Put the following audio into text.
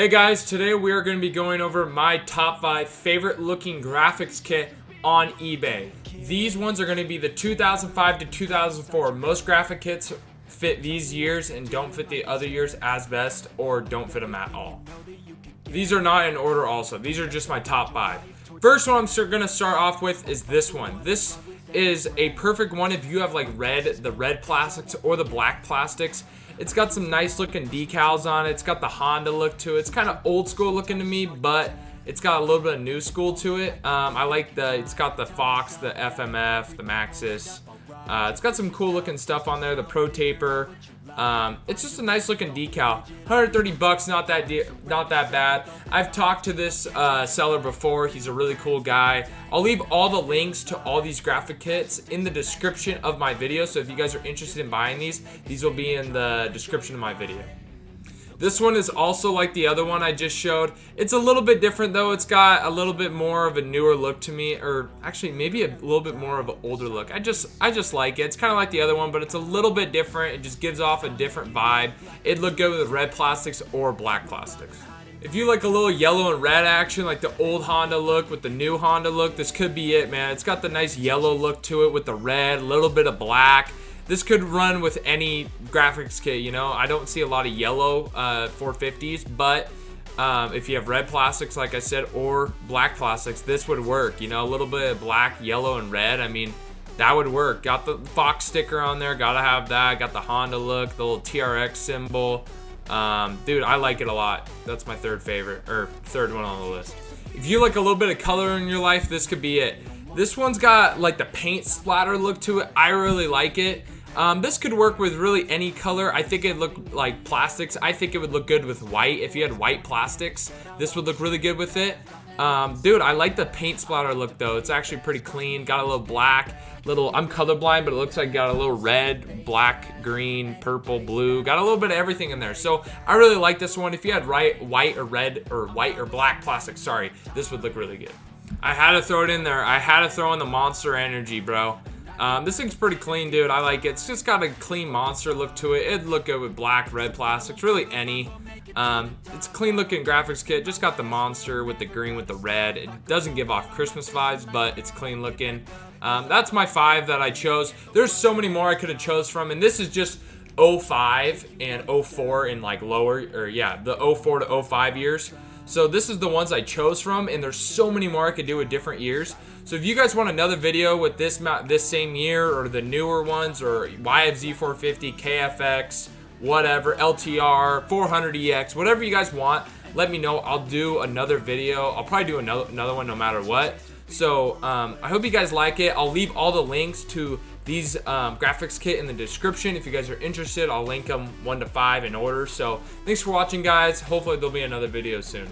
Hey guys, today we are going to be going over my top 5 favorite looking graphics kit on eBay. These ones are going to be the 2005 to 2004. Most graphic kits fit these years and don't fit the other years as best, or don't fit them at all. These are not in order also. These are just my top 5. First one I'm going to start off with is this one. This is a perfect one if you have like the red plastics or the black plastics. It's got some nice looking decals on it. It's got the Honda look to it. It's kind of old school looking to me, but it's got a little bit of new school to it. I like it's got the Fox, the FMF, the Maxxis. It's got some cool looking stuff on there, the Pro Taper. It's just a nice looking decal. 130 bucks, not that bad. I've talked to this seller before. He's a really cool guy. I'll leave all the links to all these graphic kits in the description of my video. So if you guys are interested in buying these will be in the description of my video. This one is also like the other one I just showed. It's a little bit different though. It's got a little bit more of a newer look to me, or actually maybe a little bit more of an older look. I just like it. It's kind of like the other one, but it's a little bit different. It just gives off a different vibe. It'd look good with red plastics or black plastics. If you like a little yellow and red action, like the old Honda look with the new Honda look, this could be it, man. It's got the nice yellow look to it with the red, a little bit of black. This could run with any graphics kit, you know. I don't see a lot of yellow 450s, but if you have red plastics, like I said, or black plastics, this would work. You know, a little bit of black, yellow, and red. I mean, that would work. Got the Fox sticker on there. Gotta have that. Got the Honda look, the little TRX symbol. Dude, I like it a lot. That's my third one on the list. If you like a little bit of color in your life, this could be it. This one's got like the paint splatter look to it. I really like it. This could work with really any color. I think it'd look like plastics. I think it would look good with white. If you had white plastics, this would look really good with it. Dude, I like the paint splatter look though. It's actually pretty clean. Got a little black, I'm colorblind, but it looks like got a little red, black, green, purple, blue. Got a little bit of everything in there. So I really like this one. If you had white or black plastic, sorry, this would look really good. I had to throw it in there. I had to throw in the Monster Energy, bro. This thing's pretty clean, dude. I like it. It's just got a clean monster look to it. It'd look good with black, red plastics, really any. It's a clean looking graphics kit. Just got the monster with the green with the red. It doesn't give off Christmas vibes, but it's clean looking. That's my 5 that I chose. There's so many more I could have chose from, and this is just 05 and 04 in like the 04 to 05 years. So this is the ones I chose from, and there's so many more I could do with different years. So if you guys want another video with this same year, or the newer ones, or YFZ450, KFX, whatever, LTR, 400EX, whatever you guys want, let me know. I'll do another video. I'll probably do another one no matter what. So I hope you guys like it. I'll leave all the links to these graphics kit in the description. If you guys are interested, I'll link them 1 to 5 in order. So thanks for watching, guys. Hopefully there'll be another video soon.